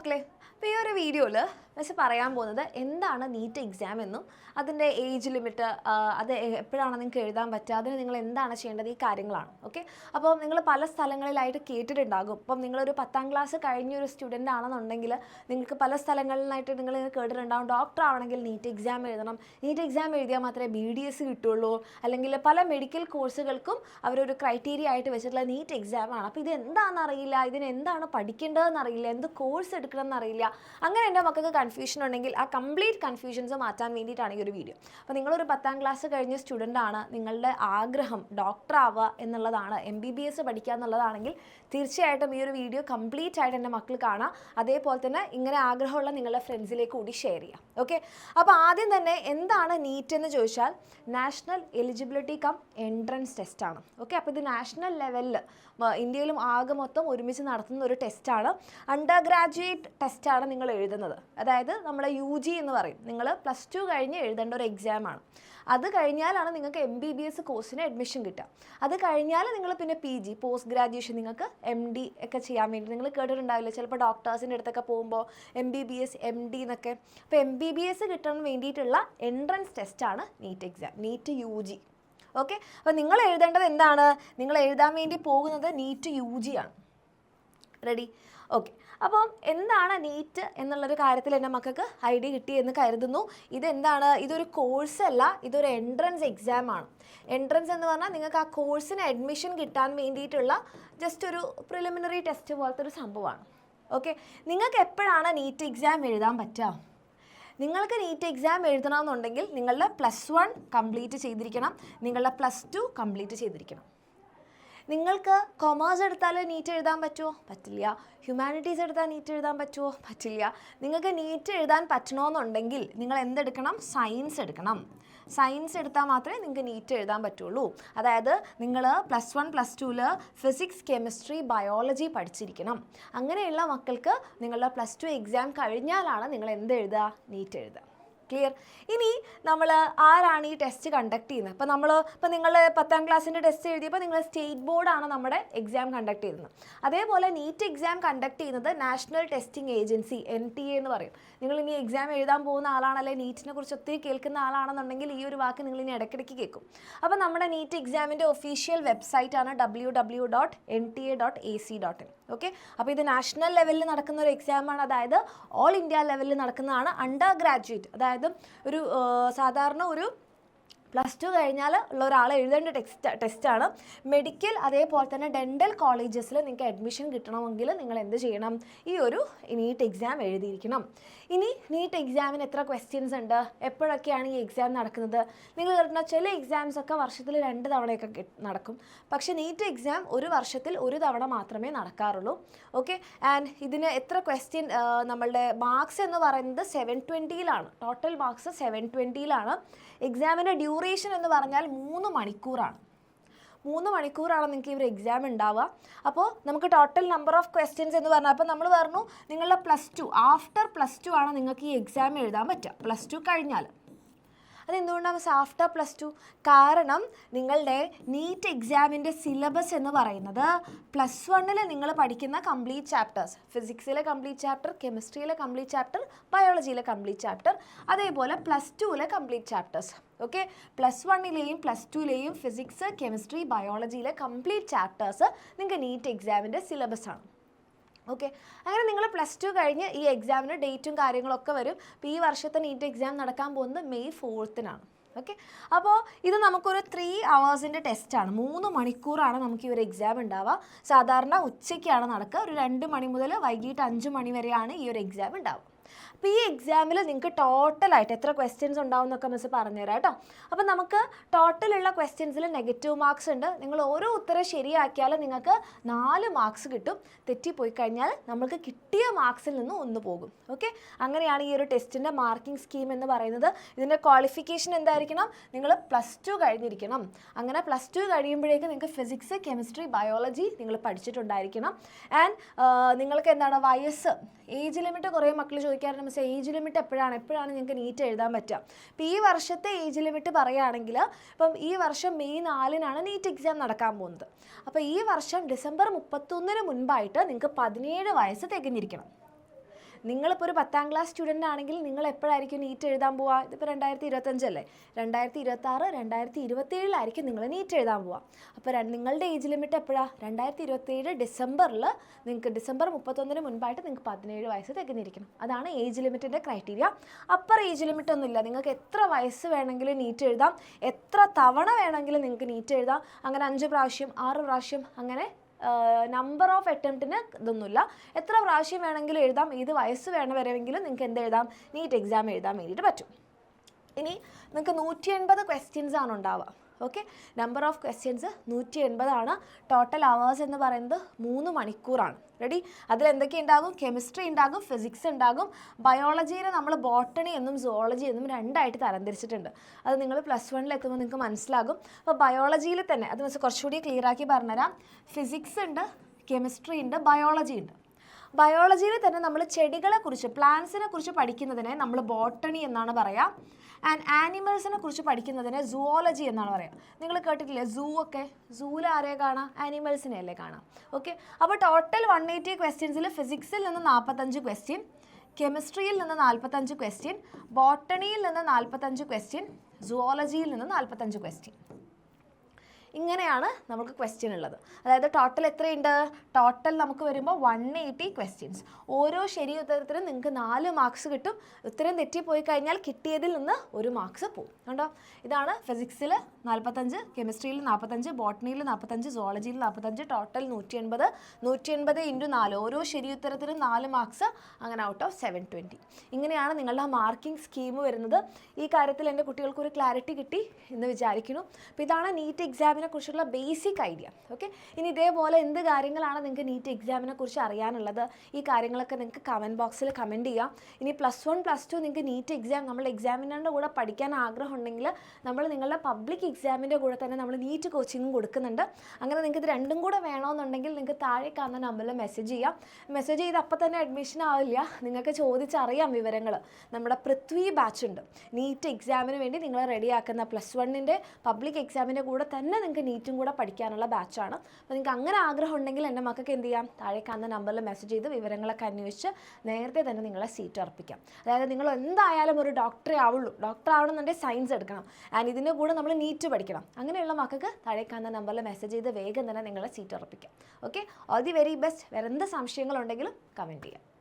മക്കളെ, അപ്പോൾ ഈ ഒരു വീഡിയോയിൽ മിസ് പറയാൻ പോകുന്നത് എന്താണ് നീറ്റ് എക്സാം എന്നും അതിൻ്റെ ഏജ് ലിമിറ്റ്, അത് എപ്പോഴാണ് നിങ്ങൾക്ക് എഴുതാൻ പറ്റുക, അതിന് നിങ്ങൾ എന്താണ് ചെയ്യേണ്ടത്, ഈ കാര്യങ്ങളാണ്. ഓക്കെ, അപ്പോൾ നിങ്ങൾ പല സ്ഥലങ്ങളിലായിട്ട് കേട്ടിട്ടുണ്ടാകും. അപ്പം നിങ്ങളൊരു 10ാം ക്ലാസ് കഴിഞ്ഞൊരു സ്റ്റുഡൻ്റ് ആണെന്നുണ്ടെങ്കിൽ നിങ്ങൾക്ക് പല സ്ഥലങ്ങളിലായിട്ട് നിങ്ങൾ കേട്ടിട്ടുണ്ടാകും, ഡോക്ടർ ആവണമെങ്കിൽ നീറ്റ് എക്സാം എഴുതണം, നീറ്റ് എക്സാം എഴുതിയാൽ മാത്രമേ BDS കിട്ടുള്ളൂ, അല്ലെങ്കിൽ പല മെഡിക്കൽ കോഴ്സുകൾക്കും അവരൊരു ക്രൈറ്റീരിയ ആയിട്ട് വെച്ചിട്ടുള്ള നീറ്റ് എക്സാമാണ്. അപ്പോൾ ഇത് എന്താണെന്ന് അറിയില്ല, ഇതിന് എന്താണ് പഠിക്കേണ്ടതെന്ന് അറിയില്ല, എന്ത് കോഴ്സ് എടുക്കണമെന്ന് അറിയില്ല. അങ്ങനെ എൻ്റെ മക്കൾക്ക് കൺഫ്യൂഷൻ ഉണ്ടെങ്കിൽ ആ കംപ്ലീറ്റ് കൺഫ്യൂഷൻസ് മാറ്റാൻ വേണ്ടിയിട്ടാണ് ഈ ഒരു വീഡിയോ. അപ്പോൾ നിങ്ങളൊരു 10ാം ക്ലാസ് കഴിഞ്ഞ സ്റ്റുഡൻ്റ് ആണ്, നിങ്ങളുടെ ആഗ്രഹം ഡോക്ടർ ആവുക എന്നുള്ളതാണ്, MBBS പഠിക്കുക എന്നുള്ളതാണെങ്കിൽ തീർച്ചയായിട്ടും ഈ ഒരു വീഡിയോ കംപ്ലീറ്റ് ആയിട്ട് എൻ്റെ മക്കൾ കാണാം. അതേപോലെ തന്നെ ഇങ്ങനെ ആഗ്രഹമുള്ള നിങ്ങളുടെ ഫ്രണ്ട്സിലേക്ക് കൂടി ഷെയർ ചെയ്യാം. ഓക്കെ, അപ്പോൾ ആദ്യം തന്നെ എന്താണ് നീറ്റ് എന്ന് ചോദിച്ചാൽ നാഷണൽ എലിജിബിലിറ്റി കം എൻട്രൻസ് ടെസ്റ്റാണ്. ഓക്കെ, അപ്പോൾ ഇത് നാഷണൽ ലെവലിൽ ഇന്ത്യയിലും ആകെ മൊത്തം ഒരുമിച്ച് നടത്തുന്ന ഒരു ടെസ്റ്റാണ്. അണ്ടർ ഗ്രാജുവേറ്റ് ടെസ്റ്റാണ് നിങ്ങൾ എഴുതുന്നത്. അതായത് നമ്മുടെ UG എന്ന് പറയും, നിങ്ങൾ +2 കഴിഞ്ഞ് എഴുതേണ്ട ഒരു എക്സാമാണ്. അത് കഴിഞ്ഞാലാണ് നിങ്ങൾക്ക് MBBS കോഴ്സിന് അഡ്മിഷൻ കിട്ടുക. അത് കഴിഞ്ഞാൽ നിങ്ങൾ പിന്നെ PG പോസ്റ്റ് ഗ്രാജുവേഷൻ നിങ്ങൾക്ക് MD ഒക്കെ ചെയ്യാൻ വേണ്ടി നിങ്ങൾ കേട്ടിട്ടുണ്ടാവില്ല, ചിലപ്പോൾ ഡോക്ടേഴ്സിൻ്റെ അടുത്തൊക്കെ പോകുമ്പോൾ MBBS MD എന്നൊക്കെ. അപ്പോൾ MBBS കിട്ടാൻ വേണ്ടിയിട്ടുള്ള എൻട്രൻസ് ടെസ്റ്റാണ് NEET exam, NEET UG. Okay, അപ്പോൾ നിങ്ങൾ എഴുതേണ്ടത് എന്താണ്, നിങ്ങൾ എഴുതാൻ വേണ്ടി പോകുന്നത് നീറ്റ് UG ആണ്. റെഡി? ഓക്കെ, അപ്പം എന്താണ് നീറ്റ് എന്നുള്ളൊരു കാര്യത്തിൽ എൻ്റെ മക്കൾക്ക് ഐഡിയ കിട്ടിയെന്ന് കരുതുന്നു. ഇതെന്താണ്, ഇതൊരു കോഴ്സല്ല, ഇതൊരു എൻട്രൻസ് എക്സാം ആണ്. എൻട്രൻസ് എന്ന് പറഞ്ഞാൽ നിങ്ങൾക്ക് ആ കോഴ്സിന് അഡ്മിഷൻ കിട്ടാൻ വേണ്ടിയിട്ടുള്ള ജസ്റ്റ് ഒരു പ്രിലിമിനറി ടെസ്റ്റ് പോലത്തെ ഒരു സംഭവമാണ്. ഓക്കെ, നിങ്ങൾക്ക് എപ്പോഴാണ് നീറ്റ് എക്സാം എഴുതാൻ പറ്റുക? നിങ്ങൾക്ക് നീറ്റ് എക്സാം എഴുതണമെന്നുണ്ടെങ്കിൽ നിങ്ങളുടെ +1 കംപ്ലീറ്റ് ചെയ്തിരിക്കണം, നിങ്ങളുടെ +2 കംപ്ലീറ്റ് ചെയ്തിരിക്കണം. നിങ്ങൾക്ക് കൊമേഴ്സ് എടുത്താൽ നീറ്റ് എഴുതാൻ പറ്റുമോ? പറ്റില്ല. ഹ്യൂമാനിറ്റീസ് എടുത്താൽ നീറ്റ് എഴുതാൻ പറ്റുമോ? പറ്റില്ല. നിങ്ങൾക്ക് നീറ്റ് എഴുതാൻ പറ്റണമെന്നുണ്ടെങ്കിൽ നിങ്ങൾ എന്തെടുക്കണം? സയൻസ് എടുക്കണം. സയൻസ് എടുത്താൽ മാത്രമേ നിങ്ങൾക്ക് നീറ്റ് എഴുതാൻ പറ്റുള്ളൂ. അതായത് നിങ്ങൾ +1 +2ൽ ഫിസിക്സ്, കെമിസ്ട്രി, ബയോളജി പഠിച്ചിരിക്കണം. അങ്ങനെയുള്ള മക്കൾക്ക് നിങ്ങളുടെ +2 എക്സാം കഴിഞ്ഞാലാണ് നിങ്ങൾ എന്ത് എഴുതുക? നീറ്റ് എഴുതുക. ക്ലിയർ? ഇനി നമ്മൾ ആരാണ് ഈ ടെസ്റ്റ് കണ്ടക്ട് ചെയ്യുന്നത്? ഇപ്പോൾ നിങ്ങൾ 10ാം ക്ലാസ്സിൻ്റെ ടെസ്റ്റ് എഴുതിയപ്പോൾ നിങ്ങൾ സ്റ്റേറ്റ് ബോർഡാണ് നമ്മുടെ എക്സാം കണ്ടക്ട് ചെയ്യുന്നത്. അതേപോലെ നീറ്റ് എക്സാം കണ്ടക്ട് ചെയ്യുന്നത് നാഷണൽ ടെസ്റ്റിംഗ് ഏജൻസി, NTA എന്ന് പറയും. നിങ്ങൾ ഇനി എക്സാം എഴുതാൻ പോകുന്ന ആളാണല്ലേ, നീറ്റിനെ കുറിച്ച് ഒത്തിരി കേൾക്കുന്ന ആളാണെന്നുണ്ടെങ്കിൽ ഈ ഒരു വാക്ക് നിങ്ങൾ ഇനി ഇടയ്ക്കിടയ്ക്ക് കേൾക്കും. അപ്പോൾ നമ്മുടെ നീറ്റ് എക്സാമിൻ്റെ ഒഫീഷ്യൽ വെബ്സൈറ്റാണ് www.nta.ac.in. ഓക്കെ, അപ്പോൾ ഇത് നാഷണൽ ലെവലിൽ നടക്കുന്ന ഒരു എക്സാമാണ്, അതായത് ഓൾ ഇന്ത്യ ലെവലിൽ നടക്കുന്നതാണ്. അണ്ടർ ഗ്രാജുവേറ്റ്, അതായത് ഒരു സാധാരണ ഒരു +2 കഴിഞ്ഞാൽ ഉള്ള ഒരാൾ എഴുതേണ്ട ടെസ്റ്റാണ്. മെഡിക്കൽ അതേപോലെ തന്നെ ഡെൻ്റൽ കോളേജസിൽ നിങ്ങൾക്ക് അഡ്മിഷൻ കിട്ടണമെങ്കിൽ നിങ്ങൾ എന്ത് ചെയ്യണം? ഈ ഒരു നീറ്റ് എക്സാം എഴുതിയിരിക്കണം. ഇനി നീറ്റ് എക്സാമിന് എത്ര ക്വസ്റ്റ്യൻസ് ഉണ്ട്, എപ്പോഴൊക്കെയാണ് ഈ എക്സാം നടക്കുന്നത്? നിങ്ങൾ കേട്ടിട്ടുള്ള ചില എക്സാംസ് ഒക്കെ വർഷത്തിൽ 2 തവണയൊക്കെ നടക്കും. പക്ഷേ നീറ്റ് എക്സാം ഒരു വർഷത്തിൽ 1 തവണ മാത്രമേ നടക്കാറുള്ളൂ. ഓക്കെ, ആൻഡ് ഇതിന് എത്ര ക്വസ്റ്റ്യൻ, നമ്മളുടെ മാർക്സ് എന്ന് പറയുന്നത് 720ലാണ്. Total marks 720ലാണ്. എക്സാമിൻ്റെ ഡ്യൂറേഷൻ എന്ന് പറഞ്ഞാൽ 3 മണിക്കൂറാണ്. 3 മണിക്കൂറാണ് നിങ്ങൾക്ക് ഈ ഒരു എക്സാം ഉണ്ടാവുക. അപ്പോൾ നമുക്ക് ടോട്ടൽ നമ്പർ ഓഫ് ക്വസ്റ്റ്യൻസ് എന്ന് പറഞ്ഞാൽ, അപ്പോൾ നമ്മൾ പറഞ്ഞു നിങ്ങളുടെ +2 ആഫ്റ്റർ +2 ആണ് നിങ്ങൾക്ക് ഈ എക്സാം എഴുതാൻ പറ്റുക. +2 കഴിഞ്ഞാൽ അതെന്തുകൊണ്ടാണ് ആഫ്റ്റർ +2? കാരണം നിങ്ങളുടെ നീറ്റ് എക്സാമിൻ്റെ സിലബസ് എന്ന് പറയുന്നത് +1ൽ നിങ്ങൾ പഠിക്കുന്ന കംപ്ലീറ്റ് ചാപ്റ്റേഴ്സ്, ഫിസിക്സിലെ കംപ്ലീറ്റ് ചാപ്റ്റർ, കെമിസ്ട്രിയിലെ കംപ്ലീറ്റ് ചാപ്റ്റർ, ബയോളജിയിലെ കംപ്ലീറ്റ് ചാപ്റ്റർ, അതേപോലെ +2ലെ കംപ്ലീറ്റ് ചാപ്റ്റേഴ്സ്. ഓക്കെ, +1ലെയും +2ലെയും ഫിസിക്സ്, കെമിസ്ട്രി, ബയോളജിയിലെ കംപ്ലീറ്റ് ചാപ്റ്റേഴ്സ് നിങ്ങൾക്ക് നീറ്റ് എക്സാമിൻ്റെ സിലബസാണ്. ഓക്കെ, അങ്ങനെ നിങ്ങൾ +2 കഴിഞ്ഞ് ഈ എക്സാമിന് ഡേറ്റും കാര്യങ്ങളൊക്കെ വരും. അപ്പോൾ ഈ വർഷത്തെ നീറ്റ് എക്സാം നടക്കാൻ പോകുന്നത് May 4th. ഓക്കെ, അപ്പോൾ ഇത് നമുക്കൊരു 3 hours ടെസ്റ്റാണ്. 3 മണിക്കൂറാണ് നമുക്ക് ഈ ഒരു എക്സാം ഉണ്ടാവുക. സാധാരണ ഉച്ചയ്ക്കാണ് നടക്കുക. ഒരു 2 മണി മുതൽ വൈകിട്ട് 5 മണി വരെയാണ് ഈ ഒരു എക്സാം ഉണ്ടാവുക. അപ്പോൾ ഈ എക്സാമിൽ നിങ്ങൾക്ക് ടോട്ടലായിട്ട് എത്ര ക്വസ്റ്റ്യൻസ് ഉണ്ടാവും എന്നൊക്കെ മിസ് പറഞ്ഞുതരാം കേട്ടോ. അപ്പോൾ നമുക്ക് ടോട്ടലുള്ള ക്വസ്റ്റ്യൻസിൽ നെഗറ്റീവ് മാർക്സ് ഉണ്ട്. നിങ്ങൾ ഓരോ ഉത്തരം ശരിയാക്കിയാൽ നിങ്ങൾക്ക് 4 മാർക്സ് കിട്ടും. തെറ്റിപ്പോയി കഴിഞ്ഞാൽ നമുക്ക് കിട്ടിയ മാർക്സിൽ നിന്ന് 1 പോകും. ഓക്കെ, അങ്ങനെയാണ് ഈ ഒരു ടെസ്റ്റിൻ്റെ മാർക്കിംഗ് സ്കീം എന്ന് പറയുന്നത്. ഇതിൻ്റെ ക്വാളിഫിക്കേഷൻ എന്തായിരിക്കണം? നിങ്ങൾ +2 കഴിഞ്ഞിരിക്കണം. അങ്ങനെ +2 കഴിയുമ്പോഴേക്കും നിങ്ങൾക്ക് ഫിസിക്സ്, കെമിസ്ട്രി, ബയോളജി നിങ്ങൾ പഠിച്ചിട്ടുണ്ടായിരിക്കണം. ആൻഡ് നിങ്ങൾക്ക് എന്താണ് വയസ്സ്, ഏജ് ലിമിറ്റ് കുറേ മക്കൾ ചോദിക്കാറുണ്ട്, മിസ് ഏജ് ലിമിറ്റ് എപ്പോഴാണ് നിങ്ങൾക്ക് നീറ്റ് എഴുതാൻ പറ്റുക? ഇപ്പോൾ ഈ വർഷത്തെ ഏജ് ലിമിറ്റ് പറയുകയാണെങ്കിൽ ഇപ്പം ഈ വർഷം May 4 നീറ്റ് എക്സാം നടക്കാൻ പോകുന്നത്. അപ്പോൾ ഈ വർഷം December 31 മുൻപായിട്ട് നിങ്ങൾക്ക് 17 വയസ്സ് തികഞ്ഞിരിക്കണം. നിങ്ങളിപ്പോൾ ഒരു 10ാം ക്ലാസ് സ്റ്റുഡൻ്റ് ആണെങ്കിൽ നിങ്ങൾ എപ്പോഴായിരിക്കും നീറ്റ് എഴുതാൻ പോവുക? ഇതിപ്പോൾ 2025 അല്ലേ, 2026 2027 നിങ്ങൾ നീറ്റ് എഴുതാൻ പോവുക. അപ്പോൾ നിങ്ങളുടെ ഏജ് ലിമിറ്റ് എപ്പോഴാണ്? 2027 ഡിസംബറിൽ. നിങ്ങൾക്ക് ഡിസംബർ 31 മുൻപായിട്ട് നിങ്ങൾക്ക് 17 വയസ്സ് തികഞ്ഞിരിക്കണം. അതാണ് ഏജ് ലിമിറ്റിൻ്റെ ക്രൈറ്റീരിയ. അപ്പർ ഏജ് ലിമിറ്റ് ഒന്നുമില്ല. നിങ്ങൾക്ക് എത്ര വയസ്സ് വേണമെങ്കിലും നീറ്റ് എഴുതാം, എത്ര തവണ വേണമെങ്കിലും നിങ്ങൾക്ക് നീറ്റ് എഴുതാം. അങ്ങനെ 5 പ്രാവശ്യം 6 പ്രാവശ്യം അങ്ങനെ നമ്പർ ഓഫ് അറ്റംപ്റ്റിന് ഇതൊന്നുമില്ല. എത്ര പ്രാവശ്യം വേണമെങ്കിലും എഴുതാം, ഏത് വയസ്സ് വേണമെങ്കിലും നിങ്ങൾക്ക് എന്ത് എഴുതാം? നീറ്റ് എക്സാം എഴുതാൻ വേണ്ടിയിട്ട് പറ്റും. ഇനി നിങ്ങൾക്ക് 180 ക്വസ്റ്റ്യൻസ് ആണ് ഉണ്ടാവുക. ഓക്കെ, നമ്പർ ഓഫ് ക്വസ്റ്റ്യൻസ് 180 ആണ്. ടോട്ടൽ അവേഴ്സ് എന്ന് പറയുന്നത് 3 മണിക്കൂറാണ്. റെഡി? അതിലെന്തൊക്കെ ഉണ്ടാകും? കെമിസ്ട്രി ഉണ്ടാകും, ഫിസിക്സ് ഉണ്ടാകും. ബയോളജിയിൽ നമ്മൾ ബോട്ടണി എന്നും സുവോളജി എന്നും 2 ആയിട്ട് തരംതിരിച്ചിട്ടുണ്ട്. അത് നിങ്ങൾ +1 എത്തുമ്പോൾ നിങ്ങൾക്ക് മനസ്സിലാകും. അപ്പോൾ ബയോളജിയിൽ തന്നെ അത് കുറച്ചുകൂടി ക്ലിയർ ആക്കി പറഞ്ഞുതരാം. ഫിസിക്സ് ഉണ്ട്, കെമിസ്ട്രി ഉണ്ട്, ബയോളജി ഉണ്ട്. ബയോളജിയിൽ തന്നെ നമ്മൾ ചെടികളെ കുറിച്ച്, പ്ലാന്റ്സിനെ കുറിച്ച് പഠിക്കുന്നതിനെ നമ്മൾ ബോട്ടണി എന്നാണ് പറയുക. ആൻഡ് ആനിമൽസിനെ കുറിച്ച് പഠിക്കുന്നതിനെ സുവോളജി എന്നാണ് പറയുക. നിങ്ങൾ കേട്ടിട്ടില്ലേ സൂ ഒക്കെ? സൂവിൽ ആരെയെ കാണാം? ആനിമൽസിനെ അല്ലേ കാണാം. ഓക്കെ, അപ്പോൾ ടോട്ടൽ 180 ക്വസ്റ്റ്യൻസിൽ ഫിസിക്സിൽ നിന്ന് 45 ക്വസ്റ്റ്യൻ, കെമിസ്ട്രിയിൽ നിന്ന് 45 ക്വസ്റ്റ്യൻ, ബോട്ടണിയിൽ നിന്ന് 45 ക്വസ്റ്റ്യൻ, സുവോളജിയിൽ നിന്ന് 45 ക്വസ്റ്റ്യൻ. ഇങ്ങനെയാണ് നമുക്ക് ക്വസ്റ്റ്യൻ ഉള്ളത്. അതായത് ടോട്ടൽ എത്രയുണ്ട്? ടോട്ടൽ നമുക്ക് വരുമ്പോൾ 180 ക്വസ്റ്റ്യൻസ്. ഓരോ ശരി ഉത്തരത്തിനും നിങ്ങൾക്ക് 4 മാർക്സ് കിട്ടും. ഉത്തരം തെറ്റിപ്പോയി കഴിഞ്ഞാൽ കിട്ടിയതിൽ നിന്ന് 1 മാർക്സ് പോകും. കണ്ടോ? ഇതാണ് ഫിസിക്സിൽ 45, കെമിസ്ട്രിയിൽ 45, ബോട്ടണിയിൽ 45, സുവോളജിയിൽ 45, ടോട്ടൽ 180. 180 × 4, ഓരോ ശരി ഉത്തരത്തിനും 4 മാർക്സ്. അങ്ങനെ ഔട്ട് ഓഫ് 720. ഇങ്ങനെയാണ് നിങ്ങളുടെ മാർക്കിംഗ് സ്കീം വരുന്നത്. ഈ കാര്യത്തിൽ എൻ്റെ കുട്ടികൾക്ക് ഒരു ക്ലാരിറ്റി കിട്ടി എന്ന് വിചാരിക്കുന്നു. അപ്പോൾ ഇതാണ് നീറ്റ് എക്സാമിനെ കുറിച്ചുള്ള ബേസിക് ഐഡിയ. ഓക്കെ, ഇനി ഇതേപോലെ എന്ത് കാര്യങ്ങളാണ് നിങ്ങൾക്ക് നീറ്റ് എക്സാമിനെ കുറിച്ച് അറിയാനുള്ളത്? ഈ കാര്യങ്ങളൊക്കെ നിങ്ങൾക്ക് കമൻറ്റ് ബോക്സിൽ കമൻറ്റ് ചെയ്യാം. ഇനി +1 +2 നിങ്ങൾക്ക് നീറ്റ് എക്സാം നമ്മൾ എക്സാമിനറിൻ്റെ കൂടെ പഠിക്കാൻ ആഗ്രഹമുണ്ടെങ്കിൽ നമ്മൾ നിങ്ങളുടെ പബ്ലിക് എക്സാമിൻ്റെ കൂടെ തന്നെ നമ്മൾ നീറ്റ് കോച്ചിങ്ങും കൊടുക്കുന്നുണ്ട്. അങ്ങനെ നിങ്ങൾക്ക് ഇത് രണ്ടും കൂടെ വേണമെന്നുണ്ടെങ്കിൽ നിങ്ങൾക്ക് താഴെ കാണുന്ന നമ്പറിൽ മെസ്സേജ് ചെയ്യാം. മെസ്സേജ് ചെയ്ത് അപ്പം തന്നെ അഡ്മിഷൻ ആവില്ല, നിങ്ങൾക്ക് ചോദിച്ചറിയാം വിവരങ്ങൾ. നമ്മുടെ പൃഥ്വി ബാച്ച് ഉണ്ട്, നീറ്റ് എക്സാമിന് വേണ്ടി നിങ്ങളെ റെഡിയാക്കുന്ന +1ൻ്റെ പബ്ലിക് എക്സാമിൻ്റെ കൂടെ തന്നെ നിങ്ങൾക്ക് നീറ്റും കൂടെ പഠിക്കാനുള്ള ബാച്ചാണ്. അപ്പോൾ നിങ്ങൾക്ക് അങ്ങനെ ആഗ്രഹം ഉണ്ടെങ്കിൽ എൻ്റെ മക്കൾക്ക് എന്ത് ചെയ്യാം? താഴെ കാണുന്ന നമ്പറിൽ മെസ്സേജ് ചെയ്ത് വിവരങ്ങളൊക്കെ അന്വേഷിച്ച് നേരത്തെ തന്നെ നിങ്ങളെ സീറ്റ് ഉറപ്പിക്കാം. അതായത് നിങ്ങൾ എന്തായാലും ഒരു ഡോക്ടറേ ആവുള്ളൂ. ഡോക്ടർ ആവണമെന്നുണ്ടെങ്കിൽ സയൻസ് എടുക്കണം, ആൻഡ് ഇതിൻ്റെ കൂടെ നമ്മൾ നീറ്റ് പഠിക്കണം. അങ്ങനെയുള്ള മക്കൾക്ക് താഴെ കാണുന്ന നമ്പറിൽ മെസ്സേജ് ചെയ്ത് വേഗം തന്നെ നിങ്ങളെ സീറ്റ് ഉറപ്പിക്കാം. Okay, all the very best. വേറെ എന്ത് സംശയങ്ങളുണ്ടെങ്കിലും കമൻറ്റ് ചെയ്യാം.